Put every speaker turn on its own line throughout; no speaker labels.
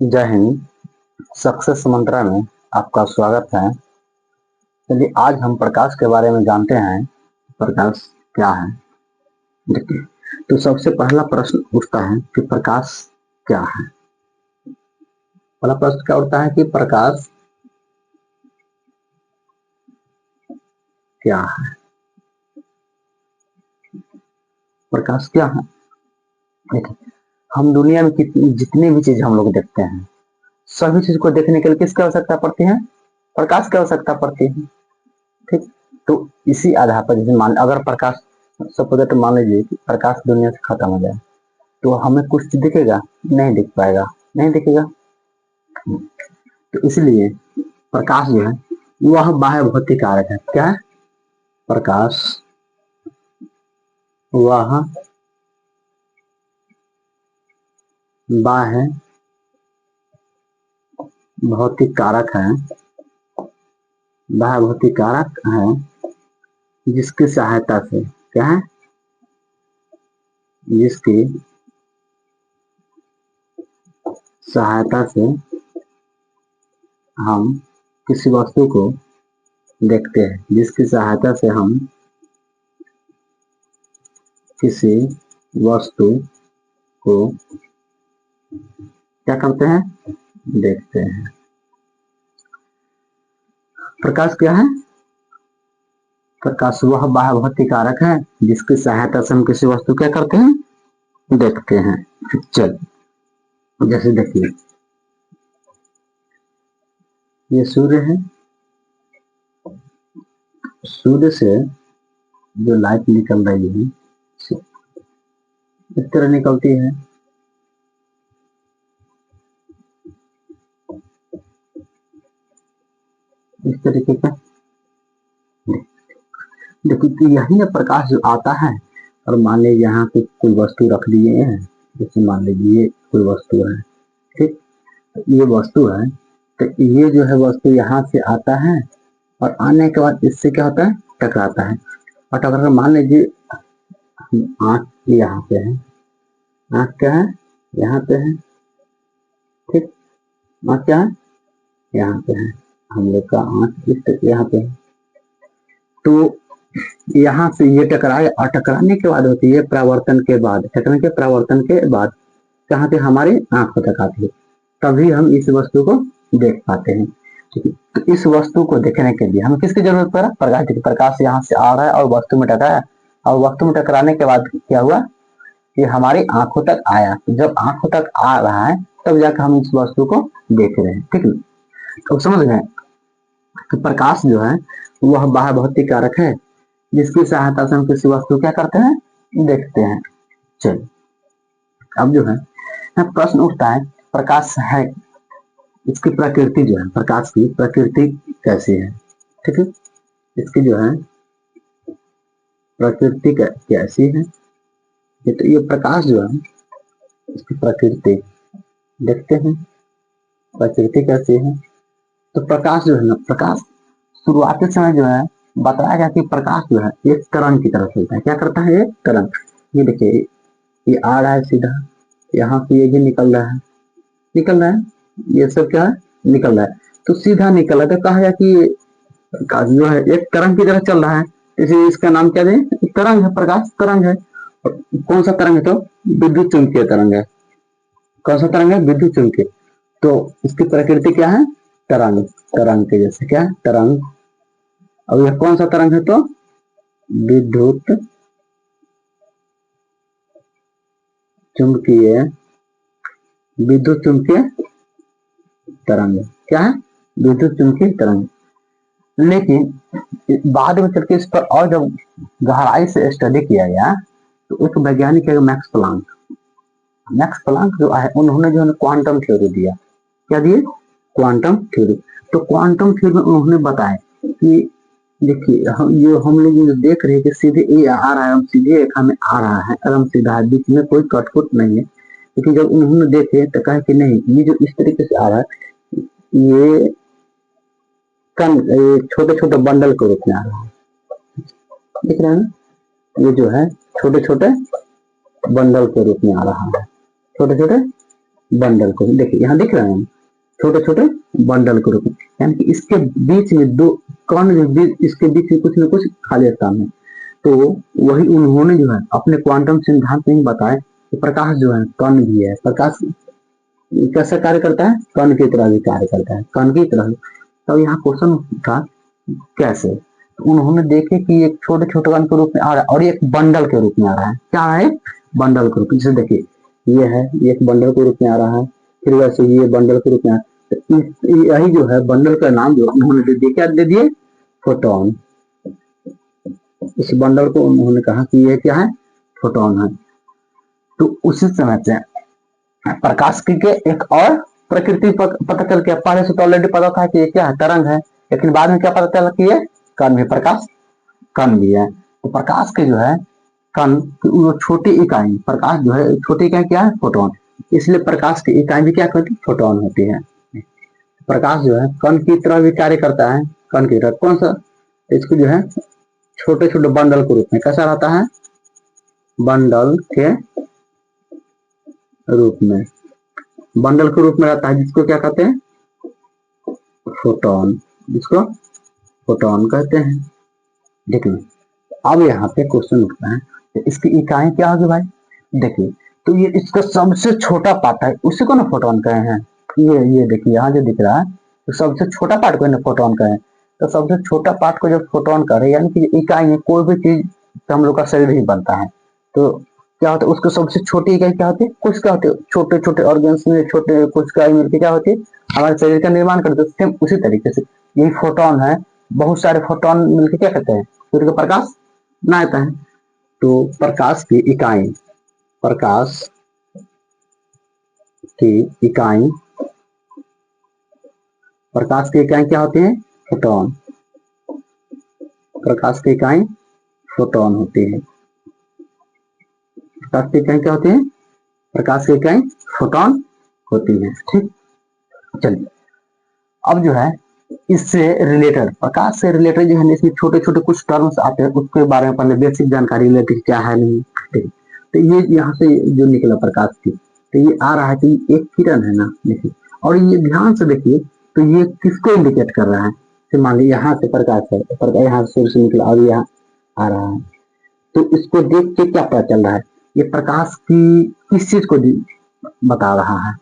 जय हिंद। सक्सेस मंत्रा में आपका स्वागत है। चलिए आज हम प्रकाश के बारे में जानते हैं। प्रकाश क्या है? देखिए, तो सबसे पहला प्रश्न उठता है कि प्रकाश क्या है। पहला प्रश्न क्या उठता है कि प्रकाश क्या है। प्रकाश क्या है? देखिए, हम दुनिया में जितनी भी चीज हम लोग देखते हैं, सभी चीज को देखने के लिए किसकी आवश्यकता पड़ती है? प्रकाश की आवश्यकता पड़ती है। ठीक, तो इसी आधार पर जैसे अगर प्रकाश सपोज तो मान लीजिए कि प्रकाश दुनिया से खत्म हो जाए तो हमें कुछ दिखेगा? नहीं दिख पाएगा, नहीं दिखेगा। तो इसलिए प्रकाश जो है वह बाह्य भौतिक कारक है। क्या है? प्रकाश वह बाह्य भौतिक कारक है, बाह्य भौतिक कारक है जिसकी सहायता से क्या है? जिसकी सहायता से हम किसी वस्तु को देखते हैं, जिसकी सहायता से हम किसी वस्तु को क्या करते हैं? देखते हैं। प्रकाश क्या है? प्रकाश वह बाह्य भौतिक कारक है जिसकी सहायता से हम किसी वस्तु क्या करते हैं? देखते हैं। चल, जैसे देखिए ये सूर्य है, सूर्य से जो लाइट निकल रही है इस तरह निकलती है। इस तरीके का देखिए, तो यही है प्रकाश जो आता है। और मान लीजिए यहाँ पे कोई वस्तु रख दिए हैं, जैसे मान लीजिए ये कोई वस्तु है, ठीक, तो ये वस्तु है, तो ये जो है वस्तु यहाँ से आता है और आने के बाद इससे क्या होता है? टकराता है। और टकरा मान लीजिए आँख यहाँ पे है, आँख क्या है? यहाँ पे है, ठीक, आँख क्या है? यहाँ पे है, हम लोग का आँख इस यहाँ पे है। तो यहाँ से ये टकराए और टकराने के बाद होती है परावर्तन के बाद, टकराने के परावर्तन के बाद कहाँ पे? हमारी आंख को टकराती है, तभी हम इस वस्तु को देख पाते हैं। ठीक है, तो इस वस्तु को देखने के लिए हमें किसकी जरूरत पड़ा? प्रकाश की। प्रकाश यहाँ से आ रहा है और वस्तु में टकराया, और वस्तु में टकराने के बाद क्या हुआ कि हमारी आंखों तक आया। जब आंखों तक आ रहा है तब जाकर हम इस वस्तु को देख रहे हैं। ठीक है, तो समझ गए कि प्रकाश जो है वह बाह्य भौतिक कारक है जिसकी सहायता से हम किसी वस्तु क्या करते हैं? देखते हैं। चलिए, अब जो है प्रश्न उठता है प्रकाश है, इसकी प्रकृति जो है, प्रकाश की प्रकृति कैसी है? ठीक है, इसकी जो है प्रकृति कैसी है? ये तो ये प्रकाश जो है इसकी प्रकृति देखते हैं, प्रकृति कैसी है। तो प्रकाश जो है ना, प्रकाश शुरुआती समय जो है बताया गया कि प्रकाश जो है एक तरंग की तरह चलता है। क्या करता है? एक तरंग। ये देखिए, ये आ रहा है सीधा, यहाँ से ये भी निकल रहा है, निकल रहा है, ये सब क्या है? निकल रहा है। तो सीधा निकल रहा है, तो कहा गया कि प्रकाश जो है एक तरंग की तरह चल रहा है, इसलिए इसका नाम क्या है? तरंग है, प्रकाश तरंग है। और कौन सा तरंग है? तो विद्युत चुंबकीय तरंग है। कौन सा तरंग है? विद्युत चुंबकीय। तो इसकी प्रकृति क्या है? तरंग, तरंग के जैसे क्या है? तरंग। अब यह कौन सा तरंग है? तो विद्युत चुंबकीय, विद्युत चुंबकीय तरंग। क्या है? विद्युत चुंबकीय तरंग। लेकिन बाद में चल के इस पर और जब गहराई से स्टडी किया गया तो एक वैज्ञानिक है मैक्स प्लांक, मैक्स प्लांक जो है उन्होंने जो है क्वांटम थ्योरी दिया। क्या दिए? Quantum theory. तो क्वांटम थ्योरी में उन्होंने बताया कि देखिए हम लोग जो देख रहे हैं कि सीधे ये आ रहा है, हम सीधे रेखा में आ रहा है, एकदम सीधा है, बीच में कोई कटकुट नहीं है। लेकिन जब उन्होंने देखे तो कहा कि नहीं, ये जो इस तरीके से आ रहा है ये कम छोटे छोटे बंडल के रूप में आ रहा है। दिख रहा है ना? ये जो है छोटे छोटे बंडल के रूप में आ रहा है, छोटे छोटे बंडल को, देखिए यहाँ दिख रहे हैं छोटे छोटे बंडल के रूप में, यानी कि इसके बीच में दो कण जो इसके बीच में कुछ न कुछ खाली स्थान है। तो वही उन्होंने जो है अपने क्वांटम सिद्धांत में ही बताया कि प्रकाश जो है कण भी है। प्रकाश कैसे कार्य करता है? कण की तरह भी कार्य करता है, कण की तरह। तो यहाँ क्वेश्चन था कैसे, तो उन्होंने देखे कि एक छोटे छोटे कण के रूप में आ रहा है और एक बंडल के रूप में आ रहा है। क्या है? बंडल के रूप में। जैसे देखिए ये है, ये एक बंडल के रूप में आ रहा है, फिर वैसे ये बंडल के रूप में आ रहा है। तो यही जो है बंडल का नाम जो उन्होंने दे दिया, क्या दे दिए? फोटोन। इस बंडल को उन्होंने कहा कि ये क्या है? फोटोन है। तो उसी समय से प्रकाश की एक और प्रकृति पता चल गया। पहले से तो ऑलरेडी पता था कि ये क्या है? तरंग है, लेकिन बाद में क्या पता चला कि ये कण भी, प्रकाश कण भी है। तो प्रकाश के जो है कण की वो छोटी इकाई, प्रकाश जो है छोटी इकाई क्या है? फोटोन। इसलिए प्रकाश की इकाई भी क्या होती है? फोटोन होती है। प्रकाश जो है कण की तरह भी कार्य करता है, कण की तरह। कौन सा? इसको जो है छोटे छोटे बंडल के रूप में कैसा रहता है? बंडल के रूप में, बंडल के रूप में रहता है, जिसको क्या कहते हैं? फोटोन, जिसको फोटोन कहते हैं। देखिए अब यहाँ पे क्वेश्चन उठता है तो इसकी इकाई क्या होगी भाई? देखिए तो ये इसका सबसे छोटा पार्ट है, उसी को ना फोटोन कहे हैं। ये देखिए यहाँ जो दिख रहा है तो सबसे छोटा पार्ट को ना फोटोन कहे। तो सबसे छोटा पार्ट को जब फोटोन करे, यानी कि इकाई है, कोई भी चीज तो हम लोग का शरीर ही बनता है, तो क्या होता है उसको सबसे छोटी इकाई क्या होती है? कुछ क्या होती है? छोटे छोटे ऑर्गन्स में छोटे कुछ इकाई मिलकर क्या होती है? हमारे शरीर का निर्माण करते हैं। सेम उसी तरीके से यही फोटोन है, बहुत सारे फोटोन मिलकर क्या कहते हैं? सूर्य का प्रकाश बनाता है। तो प्रकाश की इकाई, प्रकाश की इकाई, प्रकाश की इकाई क्या होती है? फोटोन। प्रकाश की इकाई फोटोन होती है। प्रकाश की इकाई क्या होती है? प्रकाश की इकाई फोटोन होती है। ठीक, चलिए अब जो है इससे रिलेटेड, प्रकाश से रिलेटेड जो है इसमें छोटे छोटे कुछ टर्म्स आते हैं, उसके बारे में पहले बेसिक जानकारी लेते हैं क्या है नहीं। ठीक, तो ये यहाँ से जो निकला प्रकाश की, तो ये आ रहा है कि एक किरण है ना, देखिए, और ये ध्यान से देखिए तो ये किसको इंडिकेट कर रहा है? तो मान लीजिए यहाँ से प्रकाश है, यहाँ सूर्य से निकला और यहाँ आ रहा है, तो इसको देख के क्या पता चल रहा है? ये प्रकाश की किस चीज को बता रहा है?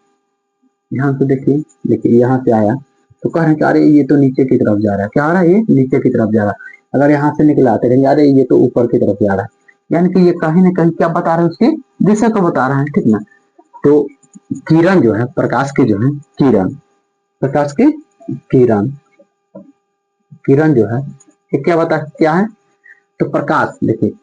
ध्यान से देखिए, देखिए यहाँ से आया तो कह रहे हैं कि अरे ये तो नीचे की तरफ जा रहा है। क्या आ रहा है? ये नीचे की तरफ जा रहा है। अगर यहाँ से निकला तो कहेंगे अरे ये तो ऊपर की तरफ जा रहा है। यानी कि ये कहीं ना कहीं क्या बता रहे हैं? उसकी दिशा को बता रहा है। ठीक ना? तो किरण जो है, प्रकाश की जो है किरण, प्रकाश की किरण, किरण जो है ये क्या बता, क्या है? तो प्रकाश देखिए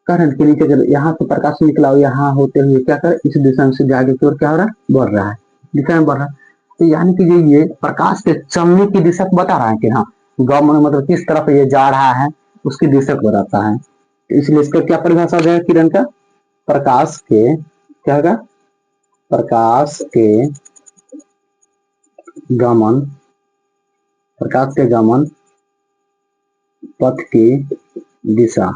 करंट के नीचे जब यहाँ से प्रकाश निकला और यहाँ होते हुए क्या कर इस दिशा में से आगे की ओर क्या हो रहा है? बढ़ रहा है, दिशा में बढ़ रहा है। तो यानी कि ये प्रकाश के चलने की दिशा को बता रहा है कि हाँ गमन, मतलब किस तरफ ये जा रहा है उसकी दिशा को बताता है। तो इसलिए इसका क्या परिभाषा है किरण का? प्रकाश के क्या होगा? प्रकाश के गमन, प्रकाश के गमन पथ की दिशा,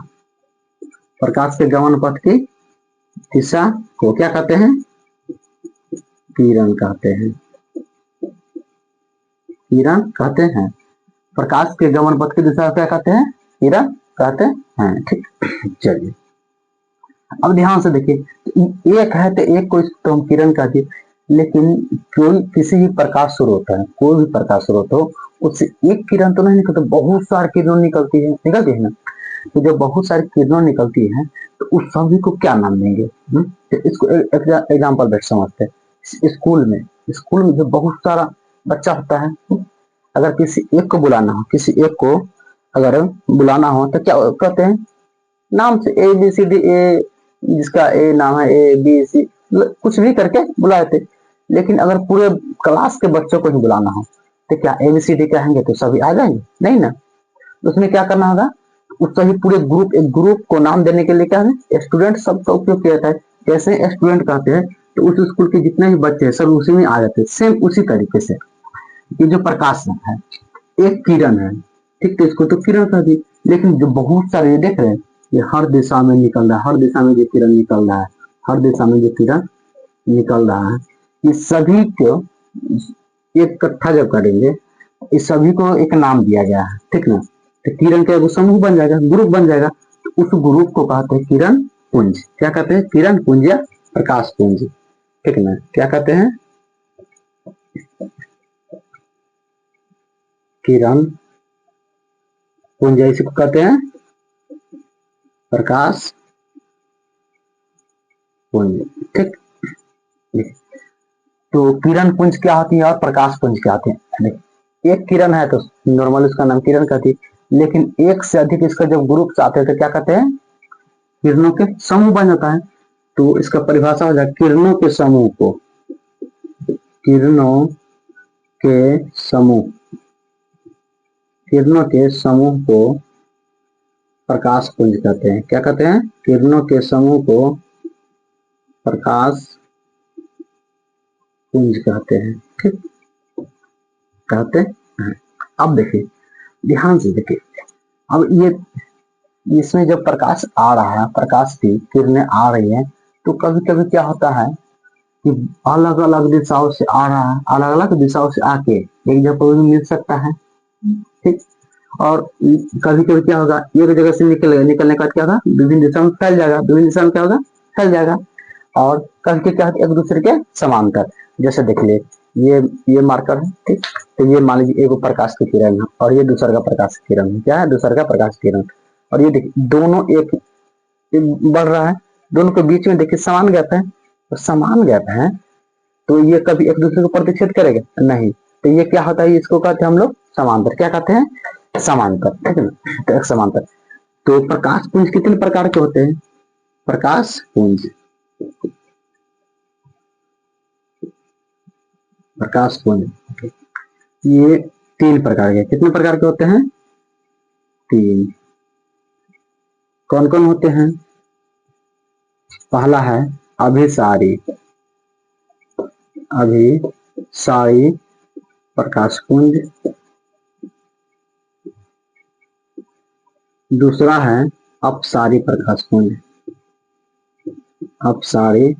प्रकाश के गमन पथ की दिशा को क्या कहते हैं? किरण कहते हैं, किरण कहते हैं। प्रकाश के गमन पथ की दिशा क्या कहते हैं? किरण कहते हैं। ठीक, चलिए अब ध्यान से देखिए, एक है तो एक को तो हम किरण कहते हैं, लेकिन कोई किसी भी प्रकाश स्रोत है, कोई भी प्रकाश स्रोत हो उससे एक किरण तो नहीं निकलती, बहुत सारी किरण निकलती है, निकलती है ना। तो जब बहुत सारी किरणें निकलती हैं तो उस सभी को क्या नाम देंगे? तो इसको एग्जाम्पल बैठ समझते हैं। स्कूल में जो बहुत सारा बच्चा होता है, अगर किसी एक को बुलाना हो, किसी एक को अगर बुलाना हो तो क्या कहते हैं? नाम से ए बी सी डी, ए जिसका ए नाम है ए बी सी, कुछ भी करके बुलाए थे। लेकिन अगर पूरे क्लास के बच्चों को ही बुलाना हो तो क्या ए बी सी डी कहेंगे तो सभी आ जाएंगे? नहीं ना। उसमें क्या करना होगा? उसका ही पूरे ग्रुप, एक ग्रुप को नाम देने के लिए क्या है? स्टूडेंट शब्द का उपयोग किया जाता है। जैसे स्टूडेंट कहते हैं तो उस स्कूल के जितने भी बच्चे हैं सब उसी में आ जाते हैं। सेम उसी तरीके से ये जो प्रकाश है एक किरण है, ठीक, तो इसको तो किरण कह दी। लेकिन जो बहुत सारे ये देख रहे हैं, ये हर दिशा में निकल रहा है, हर दिशा में जो किरण निकल रहा है, हर दिशा में जो किरण निकल रहा है, ये सभी को एक इकट्ठा जब करेंगे, इस सभी को एक नाम दिया गया है, ठीक ना। तो किरण का एगो समूह बन जाएगा, ग्रुप बन जाएगा। तो उस ग्रुप को कहते हैं किरण पुंज। क्या कहते हैं? किरण पुंज या प्रकाश पुंज, ठीक ना। क्या कहते हैं? किरण पुंज, इसको कहते हैं प्रकाश पुंज, ठीक। तो किरण पुंज क्या होती है और प्रकाश पुंज क्या होते हैं? एक किरण है तो नॉर्मल उसका नाम किरण कहती है, लेकिन एक से अधिक इसका जब ग्रुप आते हैं तो क्या कहते हैं? किरणों के समूह बन जाता है। तो इसका परिभाषा हो जाए किरणों के समूह को, किरणों के समूह, किरणों के समूह को प्रकाश पुंज कहते हैं। क्या कहते हैं? किरणों के समूह को प्रकाश पुंज कहते हैं, ठीक, कहते हैं। अब देखिए, ध्यान से देखिए, अब ये इसमें जब प्रकाश आ रहा है, प्रकाश की किरणें आ रही है, तो कभी कभी क्या होता है कि अलग अलग दिशाओं से आ रहा है, अलग अलग दिशाओं से आके एक जगह पर भी मिल सकता है, ठीक। और कभी कभी क्या होगा, एक जगह से निकलने का क्या होगा, विभिन्न दिशा में फैल जाएगा, विभिन्न दिशा में क्या होगा, फैल जाएगा। और कभी क्या होगा, एक दूसरे के समांतर। जैसे देख ले, ये मार्कर है, ठीक। तो ये मान लीजिए एगो प्रकाश की किरण है और ये दूसरा का प्रकाश की किरण है। क्या है? दूसरा का प्रकाश की किरण। और ये देखिए दोनों एक बढ़ रहा है, दोनों के बीच में देखिए समान गैप है, तो समान गैप है तो ये कभी एक दूसरे को प्रतिच्छेद करेगा नहीं। तो ये क्या होता है, इसको कहते हैं हम लोग समांतर। क्या कहते हैं? समांतर, ठीक है ना। तो एक समांतर। तो प्रकाश पुंज कितने प्रकार के होते हैं? प्रकाश पुंज, प्रकाश पुंज ये 3 प्रकार के। कितने प्रकार के होते हैं? 3। कौन कौन होते हैं? पहला है अभिसारी, अभिसारी प्रकाश पुंज। दूसरा है अपसारी प्रकाश पुंज, अपसारी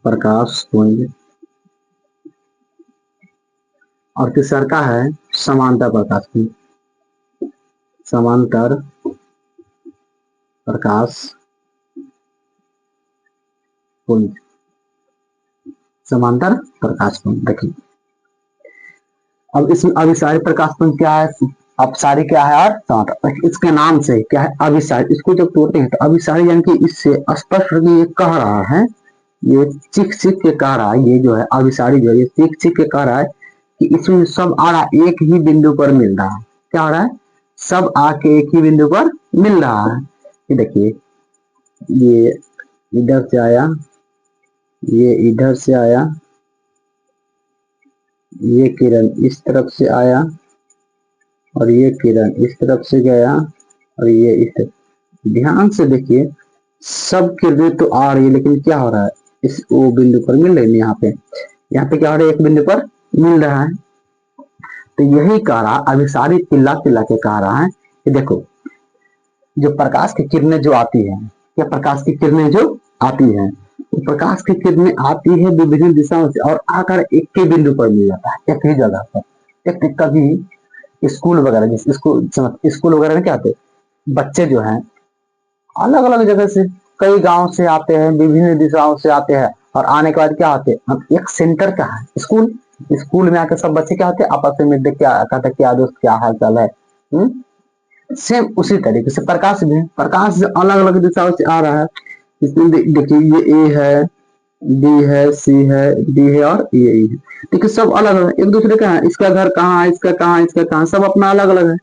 प्रकाश पुंज। और तीसरा का है समांतर प्रकाश पुंज, समांतर प्रकाश पुंज, समांतर प्रकाश पुंज। देखिए अब इसमें अभिसारी प्रकाश पुंज क्या है, अपसारी क्या है और समांतर। इसके नाम से क्या है, अभिसारी। इसको जब तोड़ते हैं तो अभिसारी यानी कि इससे स्पष्ट ये कह रहा है, ये चीख चीख के कह रहा है, ये जो है अभिसारी जो है ये चीख चीख के कह रहा है कि इसमें सब आ रहा एक ही बिंदु पर मिल रहा है। क्या हो रहा है? सब आके एक ही बिंदु पर मिल रहा है। ये देखिए, ये इधर से आया, ये इधर से आया, ये किरण इस तरफ से आया और ये किरण इस तरफ से गया और ये इस तरफ। ध्यान से देखिए, सब किरणें तो आ रही है लेकिन क्या हो रहा है, इस वो बिंदु पर मिल रही है। यहाँ पे क्या हो रहा है, एक बिंदु पर मिल रहा है। तो यही कह रहा, अभिसारी चिल्ला चिल्ला के कह रहा है कि देखो, जो प्रकाश की किरणें जो आती है, या प्रकाश की किरणें जो आती है, तो प्रकाश की किरणें आती है विभिन्न दिशाओं से और आकर एक के बिंदु पर मिल जाता है, एक ही जगह पर। एक कभी स्कूल वगैरह, जैसे स्कूल वगैरह में क्या होते हैं, बच्चे जो हैं अलग अलग जगह से, कई गांव से आते हैं, विभिन्न दिशाओं से आते हैं और आने के बाद क्या होते हैं, हम एक सेंटर का है स्कूल, स्कूल में आकर सब बच्चे क्या होते हैं, आपस में मिलते, क्या कहते हैं, क्या दोस्त, क्या हाल चाल है। सेम उसी तरीके से प्रकाश भी, प्रकाश जो अलग अलग दिशाओं से आ रहा है। इसमें देखिए, ये ए है, बी है, सी है, डी है और ये ई है। देखिए सब अलग अलग एक दूसरे का है, इसका घर कहाँ है, इसका कहाँ, इसका कहाँ, सब अपना अलग अलग है।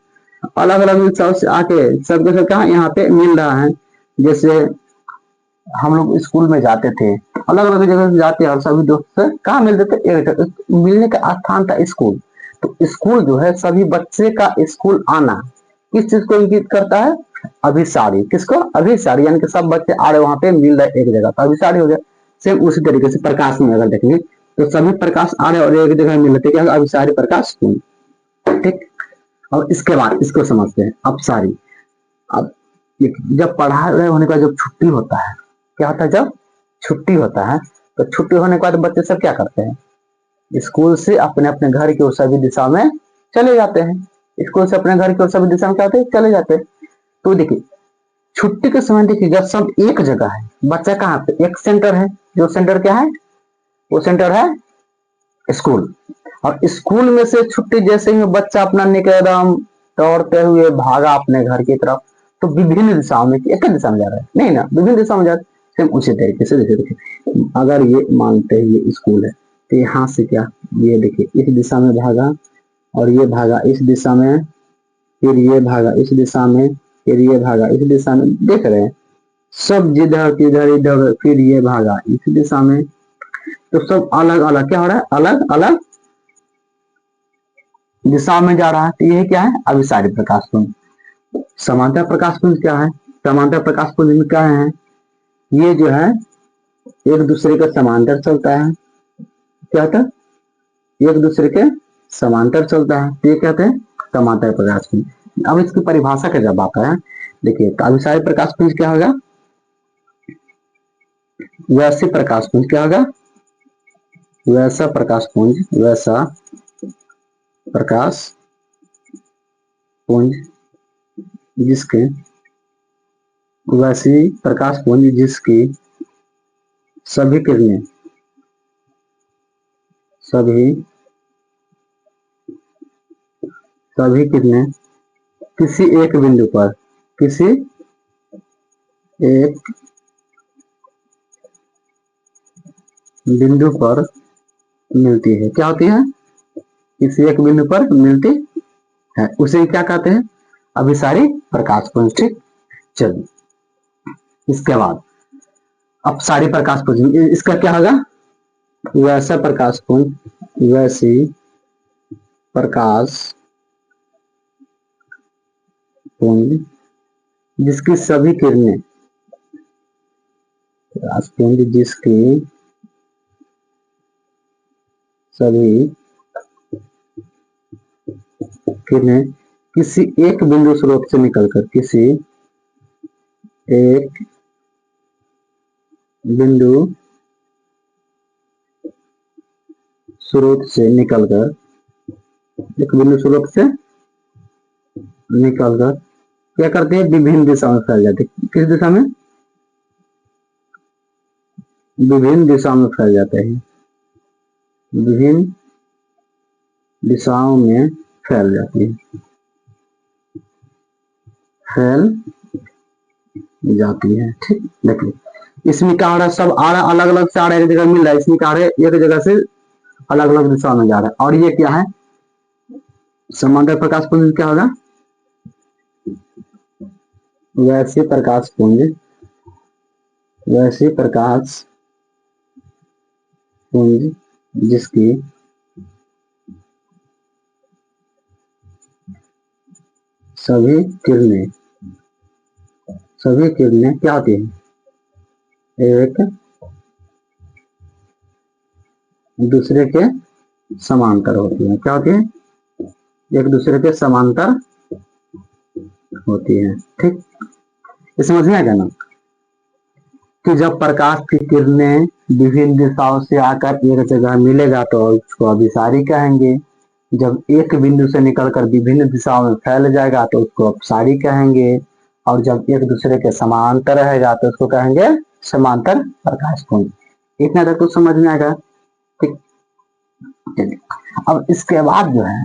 अलग अलग दिशाओं से आके सबके सब कहाँ यहाँ पे मिल रहा है। जैसे हम लोग स्कूल में जाते थे, अलग अलग जगह से जाते हैं और सभी दोस्त से कहाँ मिलते थे, एक मिलने का स्थान था स्कूल। तो स्कूल जो है, सभी बच्चे का स्कूल आना किस चीज को इंगित करता है, अभिसारी। किसको? अभिसारी, यानी कि सब बच्चे आ रहे वहां पे मिल रहे एक जगह, तो अभिसारी हो गया। सेम उसी तरीके से प्रकाश में अगर देखेंगे तो सभी प्रकाश आ रहे और एक जगह मिल रहे, क्या अभिसारी प्रकाश, ठीक। और इसके बाद इसको समझते हैं अपसारी। अब जब पढ़ाई होने का जब छुट्टी होता है, क्या होता है, जब छुट्टी होता है तो छुट्टी होने के बाद बच्चे सब क्या करते हैं, स्कूल से अपने अपने घर की ओर सभी दिशा में चले जाते हैं। स्कूल से अपने घर की ओर सभी दिशा में क्या होते हैं, चले जाते हैं। तो देखिए छुट्टी के समय देखिए जब सब एक जगह है, बच्चा कहाँ पे, एक सेंटर है, जो सेंटर क्या है, वो सेंटर है स्कूल। और स्कूल में से छुट्टी जैसे ही बच्चा अपना निकल दौड़ते हुए भागा अपने घर की तरफ, तो विभिन्न दिशाओं में, एक दिशा में जा रहा है नहीं ना, विभिन्न दिशा में जा रहा है। सेम उसी तरीके से देखिए अगर ये मानते हैं ये स्कूल है, तो यहाँ से क्या, ये देखिए इस दिशा में भागा और ये भागा इस दिशा में, फिर ये भागा इस दिशा में, फिर ये भागा इस दिशा में, देख रहे हैं सब जिधर इधर इधर, फिर ये भागा इस दिशा में। तो सब अलग अलग क्या हो रहा है, अलग अलग दिशा में जा रहा है। तो ये क्या है, अभिसारी प्रकाश पुंज। समांतर प्रकाश पुंज क्या है, समांतर प्रकाश पुंज में क्या है, ये जो है एक दूसरे के समांतर चलता है, क्या होता है, एक दूसरे के समांतर चलता है, तो ये कहते हैं समांतर प्रकाश पुंज। अब इसकी परिभाषा का जब आता है, देखिए तो अभिसारी प्रकाश पुंज क्या होगा, वैसे प्रकाश पुंज क्या होगा, वैसा प्रकाश पुंज, वैसा प्रकाश पुंज जिसके, वैसी प्रकाश पुंज जिसकी सभी किरणें, सभी सभी किरणें किसी एक बिंदु पर, किसी एक बिंदु पर मिलती है, क्या होती है, किसी एक बिंदु पर मिलती है, उसे क्या कहते हैं, अभिसारी प्रकाश पुंज। ठीक, चलिए इसके बाद अपसारी प्रकाश पुंज, इसका क्या होगा, वैसा प्रकाश पुंज, वैसी प्रकाश पुंज जिसकी सभी किरणें, प्रकाश पुंज जिसकी सभी किरणें किसी एक बिंदु स्रोत से निकलकर, किसी एक बिंदु स्रोत से निकलकर, एक बिंदु स्रोत से निकलकर क्या करते हैं, विभिन्न दिशाओं में फैल जाते हैं। किस दिशा में, विभिन्न दिशाओं में फैल जाते हैं, विभिन्न दिशाओं में फैल जाती है, फैल जाती है। ठीक, देखिए इसमें क्या हो रहा है, सब आ रहा अलग अलग से आ रहा है, एक जगह मिल रहा है, इसमें क्या हो रहा है, एक जगह से अलग अलग दिशा में जा रहा है। और ये क्या है, समांतर प्रकाश पुंज क्या होगा, वैसे प्रकाश पुंज, वैसे प्रकाश पुंज जिसकी सभी किरणें, सभी किरणें क्या होती है, एक दूसरे के समांतर होती है, क्या होती है, एक दूसरे के समांतर होती है। ठीक, ये समझ में आ गया ना, कि जब प्रकाश की किरणें विभिन्न दिशाओं से आकर एक जगह मिलेगा तो उसको अभिसारी कहेंगे, जब एक बिंदु से निकलकर विभिन्न दिशाओं में फैल जाएगा तो उसको अपसारी कहेंगे, और जब एक दूसरे के समांतर रहेगा तो उसको कहेंगे समांतर प्रकाश पुंज। इतना तक तो समझ में आएगा। ठीक, चलिए अब इसके बाद जो है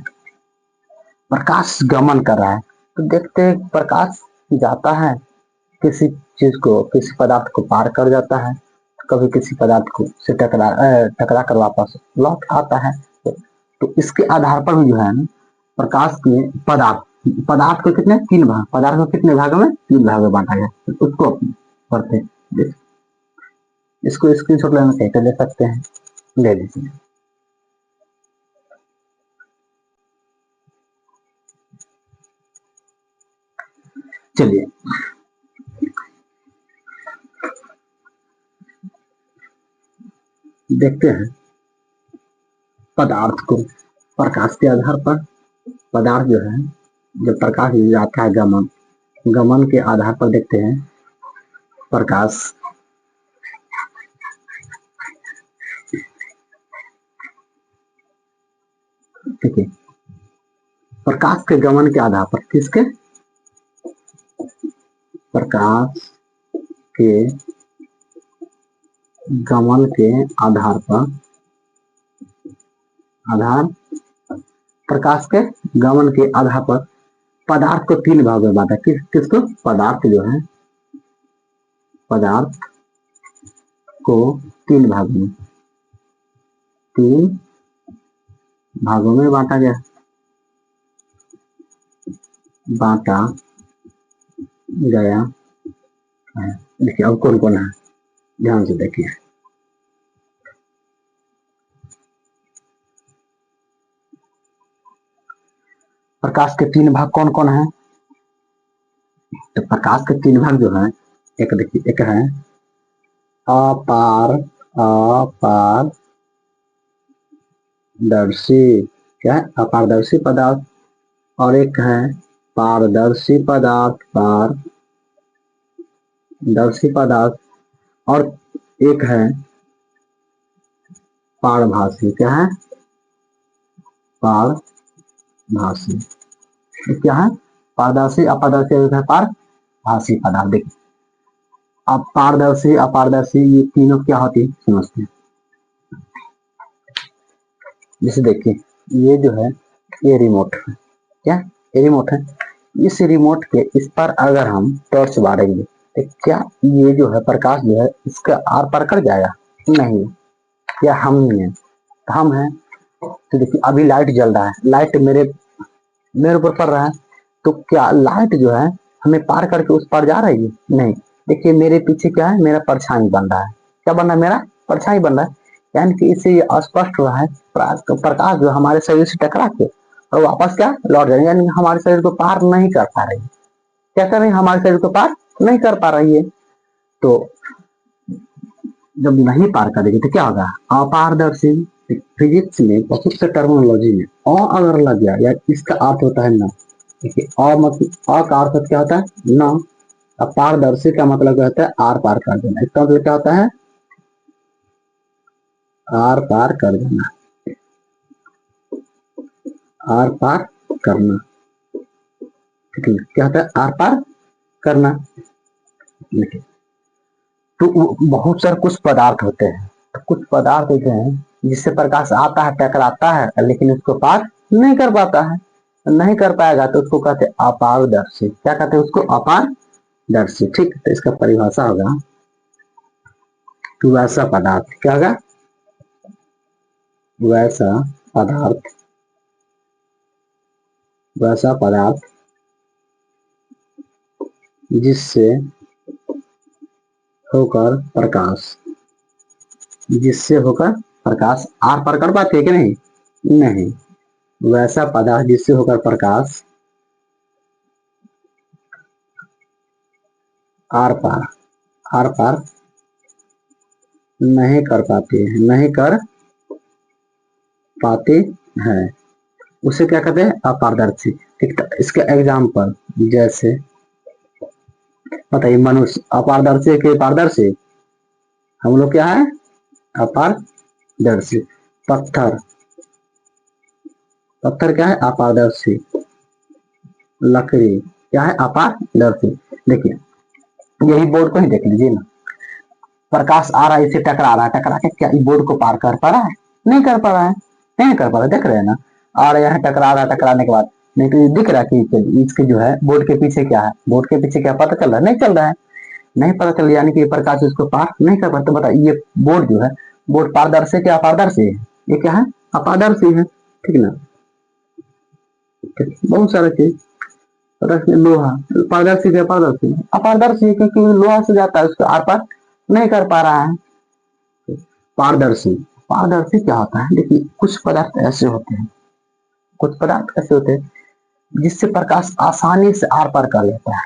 प्रकाश गमन कर रहा है, तो देखते हैं प्रकाश जाता है किसी चीज को, किसी पदार्थ को पार कर जाता है, कभी किसी पदार्थ को से टकरा कर वापस लौट आता है। तो इसके आधार पर भी जो है ना, प्रकाश के पदार्थ, पदार्थ को कितने, तीन भाग, पदार्थ को कितने भागों में, तीन भागों में बांटा गया, तो उसको पढ़ते हैं। इसको स्क्रीनशॉट लेना चाहिए तो ले सकते हैं, ले लीजिए। चलिए देखते हैं पदार्थ को प्रकाश के आधार पर। पदार्थ जो है, जब प्रकाश जाता है गमन, गमन के आधार पर देखते हैं प्रकाश ठीक है, प्रकाश के गमन के आधार पर, किसके, प्रकाश के गमन के आधार पर, प्रकाश के गमन के आधार पर पदार्थ को 3 भागों में बांटा। किसको, पदार्थ जो है, पदार्थ को 3 भागों में, 3 भागों में बांटा गया, है। देखिए अब कौन कौन है, ध्यान से देखिए। प्रकाश के 3 भाग कौन कौन है, तो प्रकाश के 3 भाग जो है, एक देखिए, एक है अपारदर्शी, क्या है, अपारदर्शी पदार्थ, और एक है पारदर्शी पदार्थ, पारदर्शी पदार्थ, और एक है पारभासी, क्या है, पारभासी, क्या है, पारदर्शी, अपारदर्शी, है पारभासी पदार्थ। देखिए अब पारदर्शी अपारदर्शी ये तीनों क्या होती है समझते हैं। जैसे देखिए ये जो है, ये रिमोट है, क्या, ये रिमोट है, इस रिमोट के इस पर अगर हम टॉर्च बारेंगे तो क्या ये जो है प्रकाश जो है इसका आर पार कर जाएगा, नहीं, क्या हम नहीं है, तो हम हैं। तो देखिए अभी लाइट जल रहा है, लाइट मेरे ऊपर पड़ रहा है, तो क्या लाइट जो है हमें पार करके उस पार जा रही है, नहीं। देखिए मेरे पीछे क्या है, मेरा परछाई बन रहा है, क्या बन रहा है, मेरा परछाई बन रहा है, यानी कि इससे ये स्पष्ट हुआ है प्रकाश जो हमारे शरीर से टकरा के और वापस क्या लौट जाएंगे, यानी हमारे शरीर को पार नहीं कर पा रही, क्या कर रही है, हमारे शरीर को पार नहीं कर पा रही है। तो जब नहीं पार करेगी तो क्या होगा, अपारदर्शी। फिजिक्स में बहुत से टर्मिनोलॉजी में अगर लग गया या इसका अर्थ होता है ना, देखिए मतलब का अर्थ क्या होता है ना, अपारदर्शी का मतलब क्या होता है, आर पार कर देना, इसका मतलब क्या होता है, आर पार कर देना, आर पार करना, ठीक है, क्या होता है, आर पार करना। तो बहुत सारे कुछ पदार्थ होते हैं, तो कुछ पदार्थ होते हैं जिससे प्रकाश आता है, टकराता है, लेकिन उसको पार नहीं कर पाता है, नहीं कर पाएगा तो उसको कहते हैं अपारदर्शी, क्या कहते हैं उसको, अपारदर्शी, ठीक। तो इसका परिभाषा होगा, तो वैसा पदार्थ, क्या होगा, वैसा पदार्थ, वैसा पदार्थ जिससे होकर प्रकाश, जिससे होकर प्रकाश आर पार कर पाती है कि नहीं, नहीं, वैसा पदार्थ जिससे होकर प्रकाश आर पार, आर पार नहीं कर पाती है, नहीं कर पाती है, उसे क्या कहते हैं, अपारदर्शी। ठीक, इसके एग्जाम्पल जैसे बताइए, मनुष्य अपारदर्शी के पारदर्शी, हम लोग क्या है, अपारदर्शी। पत्थर, पत्थर क्या है, अपारदर्शी। लकड़ी क्या है, अपारदर्शी। देखिए यही बोर्ड को ही देख लीजिए ना, प्रकाश आ रहा है, इसे टकरा रहा है, टकरा के क्या बोर्ड को पार कर पा रहा है, नहीं कर पा रहा है, नहीं कर पा रहा है, देख रहे हैं ना, आ रहा है, टकरा रहा है, टकराने के बाद नहीं तो दिख रहा है कि इसके जो है बोर्ड के पीछे क्या है, बोर्ड के पीछे क्या पता चल रहा है, नहीं चल रहा है, नहीं पता चल, यानी कि प्रकाश उसको पार नहीं कर पाता। बताइए ये बोर्ड जो है, बोर्ड पारदर्शी क्या अपारदर्शी है, ये क्या है, अपारदर्शी है, ठीक ना। बहुत सारा चीज, लोहा पारदर्शी क्या, अपारदर्शी, अपारदर्शी है क्योंकि लोहा से जाता है, उसको आर पार नहीं कर पा रहा है। पारदर्शी, पारदर्शी क्या होता है, देखिए कुछ पदार्थ ऐसे होते हैं, कुछ पदार्थ ऐसे होते हैं जिससे प्रकाश आसानी से आर पार कर लेता है,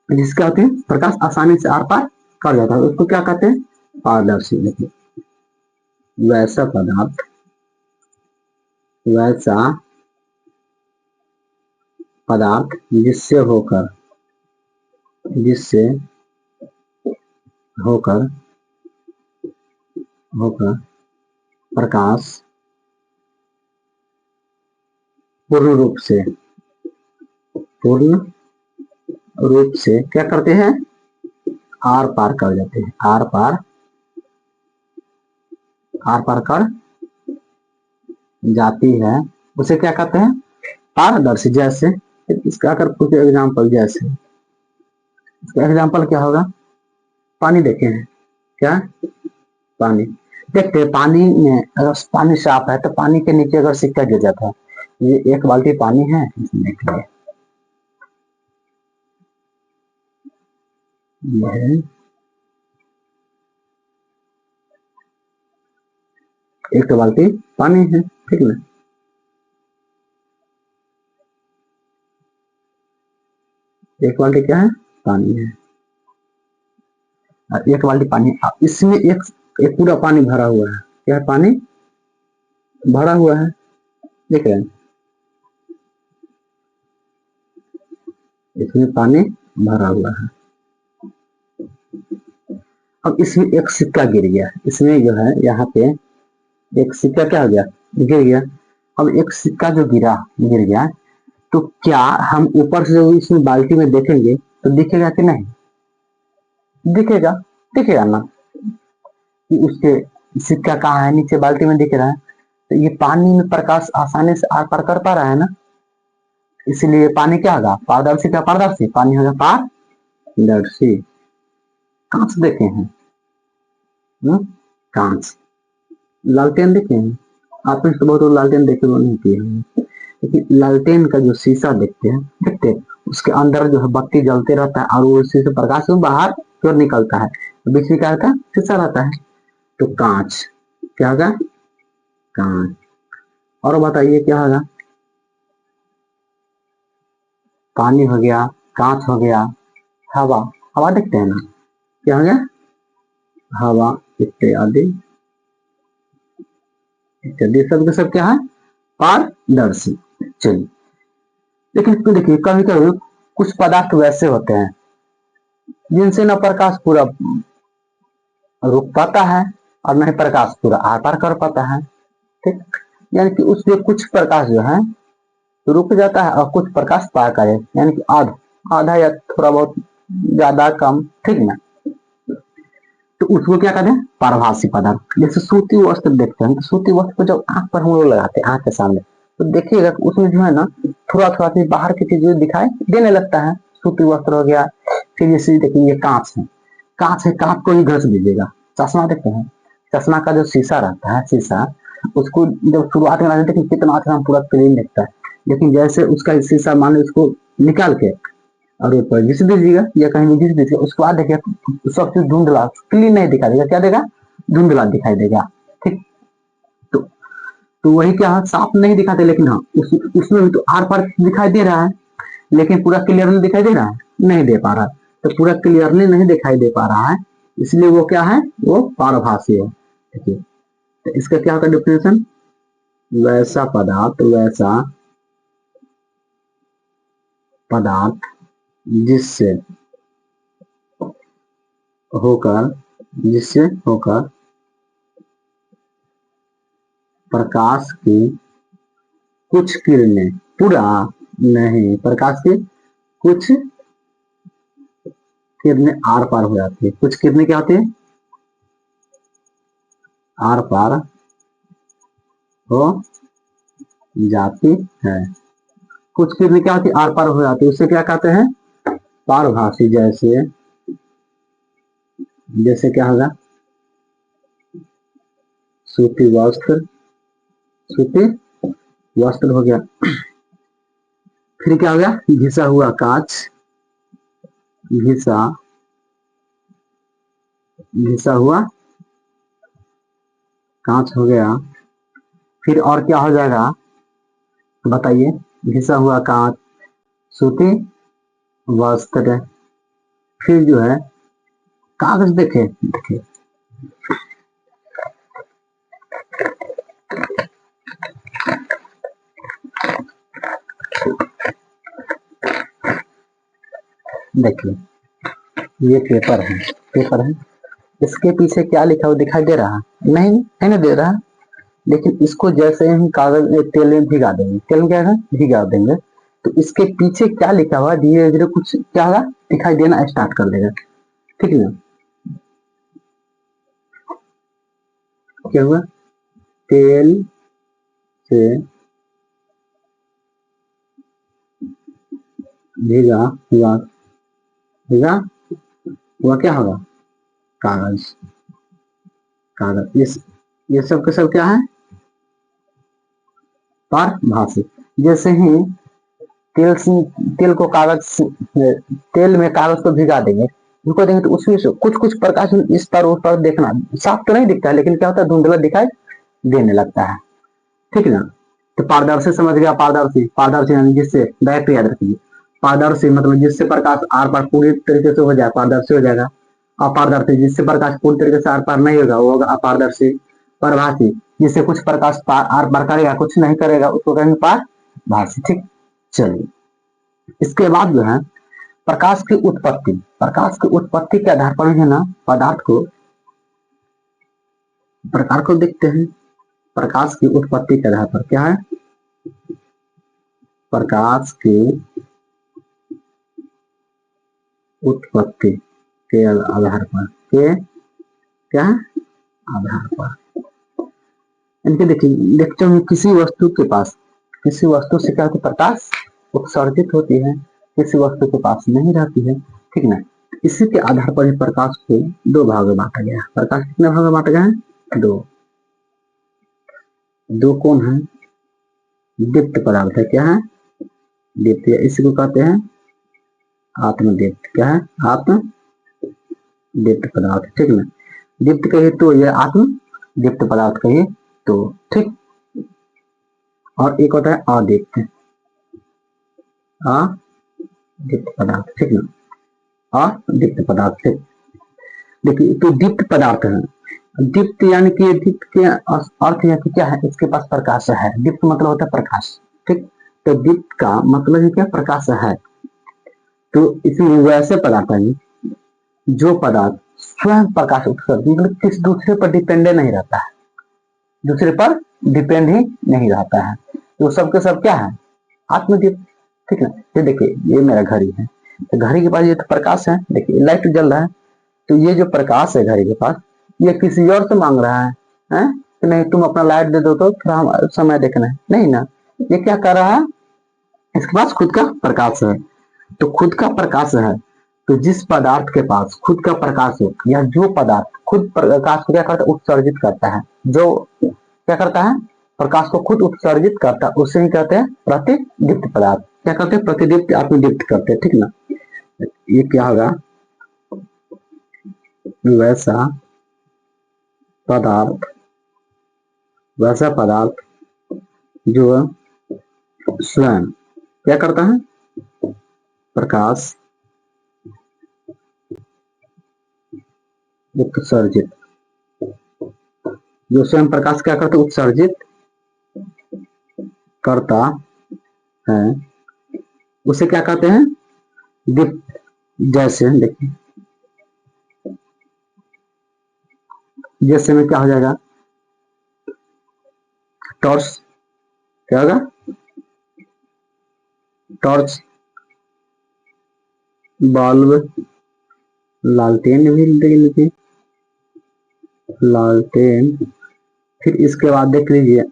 जिसका होते हैं प्रकाश आसानी से आर पार कर जाता है, उसको क्या कहते हैं, पारदर्शी। देखिए वैसा पदार्थ, वैसा पदार्थ जिससे होकर, जिससे होकर, होकर प्रकाश पूर्ण रूप से, पूर्ण रूप से क्या करते हैं, आर पार कर जाते हैं, आर पार कर जाती है, उसे क्या कहते हैं, पारदर्शी। जैसे इसका अगर कुछ एग्जाम्पल, जैसे इसका एग्जाम्पल क्या होगा, पानी देखे हैं क्या, पानी देखते हैं, पानी में अगर पानी साफ है तो पानी के नीचे अगर सिक्का गिर जाता है, ये एक बाल्टी पानी है, इसमें देखिए ये है एक बाल्टी पानी है, ठीक ना, एक बाल्टी क्या है, पानी है, और एक बाल्टी पानी, इसमें एक पूरा पानी भरा हुआ है, क्या है, पानी भरा हुआ है, देख रहे हैं, इसमें पानी भरा हुआ है। अब इसमें एक सिक्का गिर गया, इसमें जो है यहाँ पे एक सिक्का क्या हो गया, गिर गया। अब एक सिक्का जो गिर गया, तो क्या हम ऊपर से जो इसमें बाल्टी में देखेंगे तो दिखेगा कि नहीं, दिखेगा, दिखेगा ना कि उसके सिक्का कहाँ है, नीचे बाल्टी में दिख रहा है, तो ये पानी में प्रकाश आसानी से आर पार कर पा रहा है ना, इसलिए पानी क्या होगा, पारदर्शी का पारदर्शी, पानी होगा पारदर्शी। कांच देखे हैं, कांच, लालटेन देखे हैं, आपने तो बहुत लालटेन देखे नहीं किए हैं, लेकिन लालटेन का जो शीशा देखते हैं उसके अंदर जो है बत्ती जलते रहता है और वो उसी से प्रकाश में बाहर क्यों निकलता है, तो बीच में क्या रहता है, शीशा रहता है। तो कांच क्या होगा, कांच। और बताइए क्या होगा, पानी हो गया, कांच हो गया, हवा, हवा देखते हैं ना, क्या हो गया, हवा इत्यादि इत्यादि, सब के सब क्या है, पारदर्शी। चलिए, लेकिन तो देखिए कभी कभी कुछ पदार्थ वैसे होते हैं जिनसे न प्रकाश पूरा रुक पाता है और न ही प्रकाश पूरा आर पार कर पाता है, ठीक, यानी कि उससे कुछ प्रकाश जो है रुक जाता है और कुछ प्रकाश पार करे, यानी कि आधा या थोड़ा बहुत ज्यादा कम, ठीक ना, तो उसको क्या कहते हैं, पारभासी पदार्थ। जैसे सूती वस्त्र देखते हैं, तो सूती वस्त्र को जब आंख पर हम लोग लगाते हैं, आंख के सामने, तो देखिएगा उसमें जो है ना थोड़ा थोड़ा सी बाहर की चीज दिखाई देने लगता है, सूती वस्त्र हो गया। फिर जैसे देखिए ये कांच है, कांच है, कांच को ही घस दीजिएगा, चश्मा देखते हैं, चश्मा का जो शीशा रहता है, शीशा उसको जब शुरुआत में देखिए कितना अच्छा पूरा क्लीन दिखता है, लेकिन जैसे उसका शीशा मान लो उसको निकाल के और ऊपर घिस दीजिएगा या कहीं भी घिस दीजिएगा, उसके बाद देखिए सब चीज धुंधला क्लीन नहीं दिखाई देगा, क्या देगा, धुंधला दिखाई देगा, ठीक। तो वही क्या है, साफ नहीं दिखाते, लेकिन हाँ उसमें भी तो आर पार दिखाई दे रहा है, लेकिन पूरा क्लियरली दिखाई दे रहा है, नहीं दे पा रहा है, तो पूरा क्लियरली नहीं दिखाई दे पा रहा है, इसलिए वो क्या है, वो पारभासी है, देखिए। तो इसका क्या होता है डिफिनेशन, वैसा पदार्थ, वैसा पदार्थ जिससे होकर प्रकाश की कुछ किरणें, पूरा नहीं, प्रकाश की कुछ किरणें आर पार हो जाती है, कुछ किरणें क्या होती है, आर पार हो जाती है, कुछ किरणें क्या होती है, आर पार हो जाती है, उसे क्या कहते हैं, पारभासी। जैसे जैसे क्या होगा, सूती वस्त्र, सूती वस्त्र हो गया, फिर क्या हो गया, घिसा हुआ कांच, घिसा घिसा हुआ कांच हो गया, फिर और क्या हो जाएगा बताइए, घिसा हुआ कांच, सूती वस्त्र, फिर जो है कागज, देखे देखिए देखिए ये पेपर है, पेपर है, इसके पीछे क्या लिखा हुआ दिखाई दे रहा है, नहीं नहीं दे रहा, लेकिन इसको जैसे ही कागज तेल में भिगा देंगे, तेल में क्या है भिगा देंगे, तो इसके पीछे क्या लिखा हुआ धीरे धीरे कुछ क्या होगा दिखाई देना स्टार्ट कर देगा। ठीक है, क्या हुआ तेल से भीगा हुआ, भीगा हुआ क्या होगा कागज, कागज ये सब के सब क्या है पारभासी। जैसे ही तेल को कागज तेल में कागज को भिगा देंगे, भिगो देंगे तो उसमें से कुछ कुछ प्रकाश इस पर उस पर देखना साफ तो नहीं दिखता है, लेकिन क्या होता है धुंधला दिखाई देने लगता है। ठीक है ना, तो पारदर्शी समझ गया, पारदर्शी, पारदर्शी यानी जिससे डायरेक्ट याद रखिए, पारदर्शी मतलब जिससे प्रकाश आर पार पूरी तरीके से हो जाए पारदर्शी हो जाएगा। अपारदर्शी जिससे प्रकाश पूरी तरीके से आर पार नहीं होगा वो होगा अपारदर्शी। परभासी जिससे कुछ प्रकाश आर पार करेगा कुछ नहीं करेगा उसको कहेंगे पारभासी। ठीक, चलिए इसके बाद जो है प्रकाश की उत्पत्ति, प्रकाश की उत्पत्ति के आधार पर है ना पदार्थ को प्रकार को देखते हैं। प्रकाश की उत्पत्ति के आधार पर क्या है, प्रकाश की उत्पत्ति के आधार पर के क्या है आधार पर इनके देखिए देखते हैं किसी वस्तु के पास, किसी वस्तु से क्या होती है प्रकाश उत्सर्जित होती है, किसी वस्तु के पास नहीं रहती है। ठीक ना, इसी के आधार पर प्रकाश को दो भाग में बांटा गया। प्रकाश कितने भाग में बांटा गया है दो, दो कौन है दीप्त पदार्थ है, क्या है दीप्त, इसी को कहते हैं आत्मदीप्त। क्या है आत्मदीप्त पदार्थ। ठीक ना, दीप्त कहिए तो ये आत्म दीप्त पदार्थ कहिए तो ठीक, और एक होता है अदीप्त, अदीप्त पदार्थ। ठीक ना, अदीप्त पदार्थ। ठीक, देखिए तो दीप्त पदार्थ है, दीप्त यानी कि दीप्त के अर्थ है कि क्या है इसके पास प्रकाश है, दीप्त मतलब होता है प्रकाश। ठीक, तो दीप्त का मतलब है क्या प्रकाश है। तो इसमें वैसे पदार्थ है जो पदार्थ स्वयं प्रकाश उत्सर्जित मतलब किसी दूसरे पर डिपेंडेंट नहीं रहता है, दूसरे पर डिपेंड ही नहीं रहता है, तो सबके सब क्या है आत्मदीप्त। ठीक है, ये देखिए ये मेरा घड़ी है, तो घड़ी के पास ये तो प्रकाश है, देखिए लाइट जल रहा है, तो ये जो प्रकाश है घड़ी के पास ये किसी और से मांग रहा है कि नहीं तुम अपना लाइट दे दो तो थोड़ा हम समय देखना है, नहीं ना, ये क्या कर रहा है इसके पास खुद का प्रकाश है। तो खुद का प्रकाश है, तो जिस पदार्थ के पास खुद का प्रकाश हो या जो पदार्थ खुद प्रकाश को क्या करता है उत्सर्जित करता है, जो क्या करता है प्रकाश को खुद उत्सर्जित करता है उसे ही कहते हैं प्रतिदीप्त पदार्थ। क्या करते हैं प्रतिदीप्त आत्मदीप्त करते हैं। ठीक ना, ये क्या होगा वैसा पदार्थ, वैसा पदार्थ जो स्वयं क्या करता है प्रकाश उत्सर्जित, जो स्वयं प्रकाश क्या करता है उत्सर्जित करता है उसे क्या कहते हैं दीप्त। जैसे देखिए जैसे में क्या हो जाएगा टॉर्च, क्या होगा टॉर्च, बल्ब, लालटेन भी लिखिए लालटेन। फिर इसके बाद देख लीजिए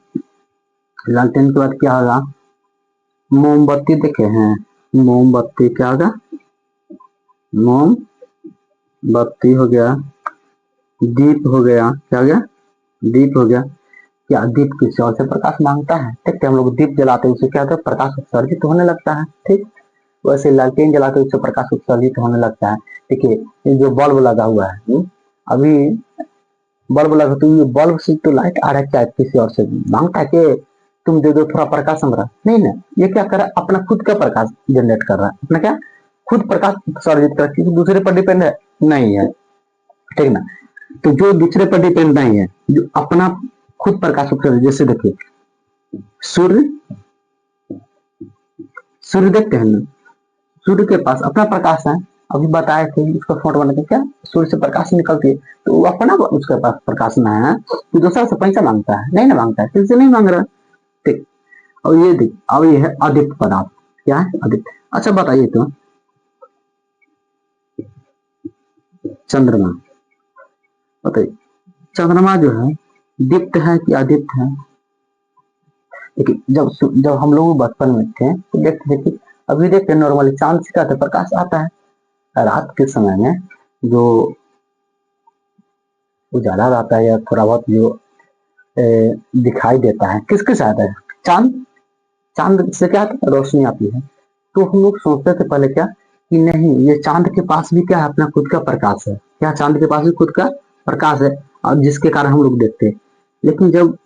लालटेन के बाद क्या होगा मोमबत्ती, देखे हैं मोमबत्ती क्या होगा मोमबत्ती हो गया, दीप हो गया, क्या हो गया दीप हो गया। क्या दीप किसी और से प्रकाश मांगता है, ठीक है हम लोग दीप जलाते हैं उससे क्या होता है प्रकाश उत्सर्जित होने लगता है। ठीक, वैसे लालटेन जलाते उससे प्रकाश उत्सर्जित होने लगता है। देखिए ये जो बल्ब लगा हुआ है अभी बल्ब लगा तो ये बल्ब से तो लाइट आ रहा है, क्या किसी और से मांगता है कि तुम दे दो थोड़ा प्रकाश हमारा, नहीं ना, ये क्या कर रहा है अपना खुद का प्रकाश जनरेट कर रहा है, अपना क्या खुद प्रकाश उत्सर्जित कर रहा है, किसी दूसरे पर डिपेंड है नहीं है। ठीक ना, तो जो दूसरे पर डिपेंड नहीं है जो अपना खुद प्रकाश उत्सर्जित, जैसे देखिए सूर्य, सूर्य देखते हैं ना, सूर्य के पास अपना प्रकाश है, अभी बताए थे इसका फोटो बना के, क्या सूर्य से प्रकाश निकलती है, तो वो अपना उसके पास प्रकाश ना है तो दूसरा से पैसा मांगता है, नहीं ना मांगता है, किसी से नहीं मांग रहा। ठीक। और ये देख, अब ये है आदित्य पदार्थ। क्या है? आदित्य। अच्छा बताइए तो, चंद्रमा बताइए, चंद्रमा जो है दीप्त है कि अदीप्त है? देखिए जब हम लोग बचपन में थे तो देखते थे कि अभी देखते नॉर्मली चांद से क्या होता है, प्रकाश आता है रात के समय में, जो उजाला आता है या थोड़ा बहुत जो दिखाई देता है, किसके साथ है? चांद। चांद से क्या आता है? रोशनी आती है। तो हम लोग सोचते थे पहले क्या, कि नहीं ये चांद के पास भी क्या है, अपना खुद का प्रकाश है। क्या चांद के पास भी खुद का प्रकाश है, और जिसके कारण हम लोग देखते हैं। लेकिन जब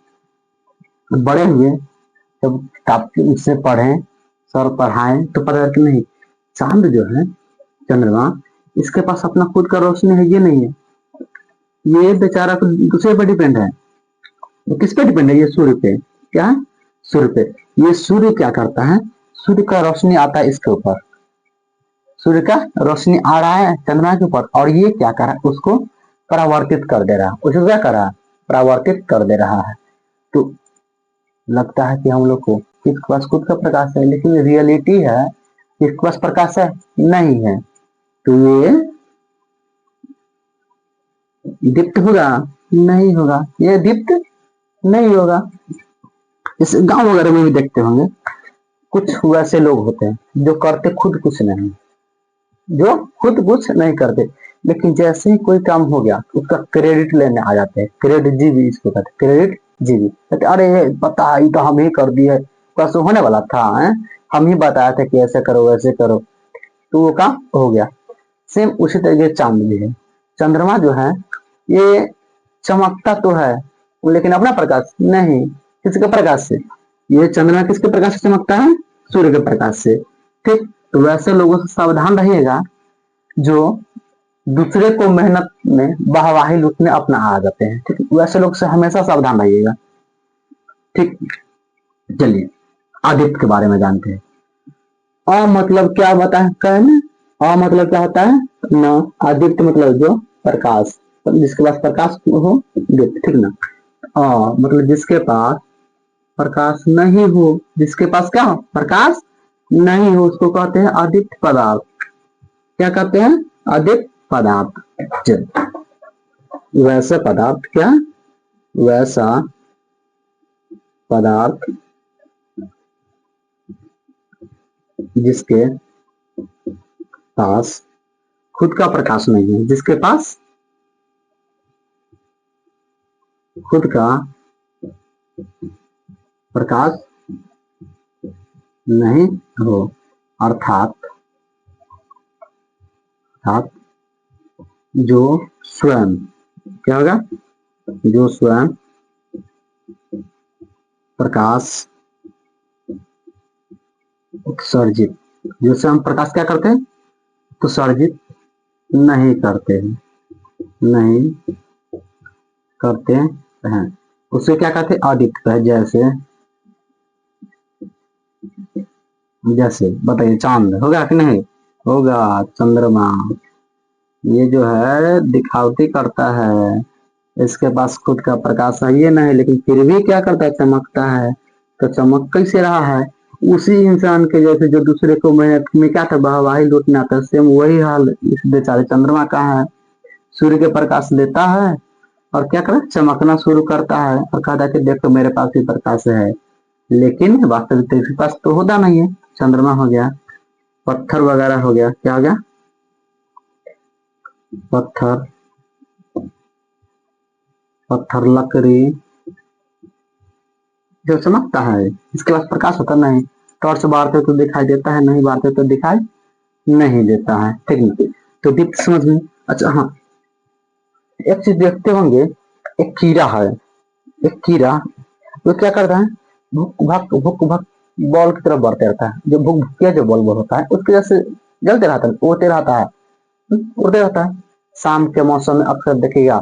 बड़े हुए, जब किताब से पढ़े, सर पढ़ाए, तो पता कि नहीं, चांद जो है, चंद्रमा, इसके पास अपना खुद का रोशनी है, ये नहीं है। ये बेचारा दूसरे पर डिपेंड है। किस पे डिपेंड है? ये सूर्य पे। क्या है? सूर्य पे। ये सूर्य क्या करता है, सूर्य का रोशनी आता है इसके ऊपर, सूर्य का रोशनी आ रहा है चंद्रमा के ऊपर, और ये क्या कर रहा है, उसको परावर्तित कर दे रहा है। उसको क्या कर रहा है? परावर्तित कर दे रहा है। तो लगता है कि हम लोग को किसके पास खुद का प्रकाश है, लेकिन रियलिटी है किसके पास प्रकाश है, नहीं है। तो ये दीप्त होगा? नहीं होगा, ये दीप्त नहीं होगा। इस गांव वगैरह में भी देखते होंगे, कुछ वैसे लोग होते हैं जो करते खुद कुछ नहीं, जो खुद कुछ नहीं करते, लेकिन जैसे ही कोई काम हो गया उसका क्रेडिट लेने आ जाते हैं। क्रेडिट जीवी इसको कहते हैं, क्रेडिट जीवी। कहते अरे पता है, ये तो हम ही कर दिए, बस होने वाला था है? हम ही बताया था कि ऐसे करो वैसे करो, तो वो काम हो गया। सेम उसी तरीके चांद भी है। चंद्रमा जो है ये चमकता तो है, लेकिन अपना प्रकाश नहीं। किसके प्रकाश से? ये चंद्रमा किसके प्रकाश से चमकता है? सूर्य के प्रकाश से। ठीक। तो वैसे लोगों से सावधान रहिएगा जो दूसरे को मेहनत में वाहवाही लूटने अपना आ जाते हैं। ठीक। वैसे लोग से हमेशा सावधान रहिएगा। ठीक। चलिए आदित्य के बारे में जानते हैं। अ मतलब क्या बताए कहने? अ मतलब क्या होता है? न। आदित्य मतलब जो प्रकाश, जिसके पास प्रकाश हो, दीप्त। ठीक ना? मतलब जिसके पास प्रकाश नहीं हो, जिसके पास क्या हो? प्रकाश नहीं हो, उसको कहते हैं आदित्य पदार्थ। क्या कहते हैं? आदित्य पदार्थ। वैसे पदार्थ, क्या? वैसा पदार्थ जिसके पास खुद का प्रकाश नहीं है, जिसके पास खुद का प्रकाश नहीं हो, अर्थात जो स्वयं, क्या होगा? जो स्वयं प्रकाश उत्सर्जित, जो स्वयं प्रकाश क्या करते हैं? उत्सर्जित नहीं करते हैं, नहीं करते हैं, उसे क्या कहते हैं? आदित्य है। जैसे जैसे बताइए, चांद होगा कि नहीं होगा? चंद्रमा ये जो है दिखावटी करता है, इसके पास खुद का प्रकाश है ये नहीं, लेकिन फिर भी क्या करता है? चमकता है। तो चमक कैसे रहा है? उसी इंसान के जैसे जो दूसरे को मेहनत में क्या था, वाहवाही लूटना आता है, सेम वही हाल इस बेचारे चंद्रमा का है। सूर्य के प्रकाश लेता है और क्या करे? चमकना शुरू करता है और कहता है कि देखो मेरे पास भी प्रकाश है, लेकिन वास्तविकता इसके पास तो होता नहीं है। चंद्रमा हो गया, पत्थर वगैरह हो गया, क्या हो गया? पत्थर, पत्थर लकड़ी जो चमकता है, इसके पास प्रकाश होता नहीं। टॉर्च बारते तो दिखाई देता है, नहीं बारते तो दिखाई नहीं देता है। ठीक है, तो दीप्त समझ में। अच्छा हाँ, एक चीज देखते होंगे, एक कीड़ा है, एक कीड़ा वो क्या करता है? भुक भक बॉल की तरफ बढ़ते रहता है। जो भुक भुकिया जो बॉल बॉल होता है उसकी वजह से जलते रहता है, उड़ते रहता है, उड़ते रहता है। शाम के मौसम में अक्सर देखिएगा,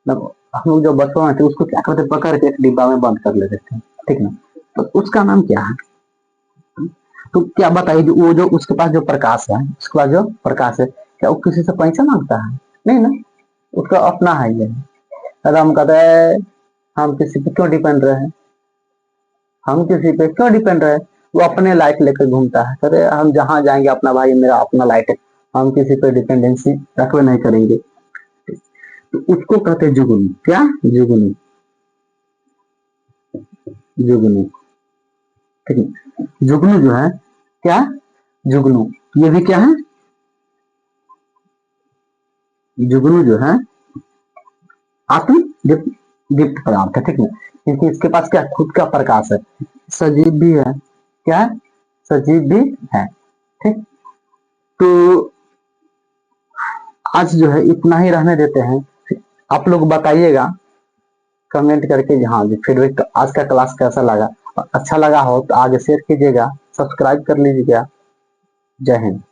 हम लोग जो बचपन में थे उसको क्या करते? पकड़ के एक डिब्बा में बंद कर लेते थे। ठीक ना? तो उसका नाम क्या है? तो क्या बताइए, जो वो जो उसके पास जो प्रकाश है, उसके पास जो प्रकाश है, क्या वो किसी से पैसा मांगता है? नहीं ना, उसका अपना है ये। अगर हम कहते हैं हम किसी पे क्यों डिपेंड रहे, हम किसी पे क्यों डिपेंड रहे, वो अपने लाइट लेकर घूमता है, अरे हम जहां जाएंगे अपना भाई मेरा अपना लाइट है, हम किसी पे डिपेंडेंसी रखवे नहीं करेंगे। तो उसको कहते हैं जुगनू। क्या? जुगनू। जुगनू। ठीक है, जुगनू जो है क्या, जुगनू ये भी क्या है, जुगनू जो है आत्म दीप्त दीप्त पदार्थ है। ठीक है, क्योंकि इसके पास क्या खुद का प्रकाश है, सजीव भी है, क्या है, सजीव भी है। ठीक, तो आज जो है इतना ही रहने देते हैं। आप लोग बताइएगा कमेंट करके हाँ जी फीडबैक आज का क्लास कैसा लगा, अच्छा लगा हो तो आगे शेयर कीजिएगा, सब्सक्राइब कर लीजिएगा। जय हिंद।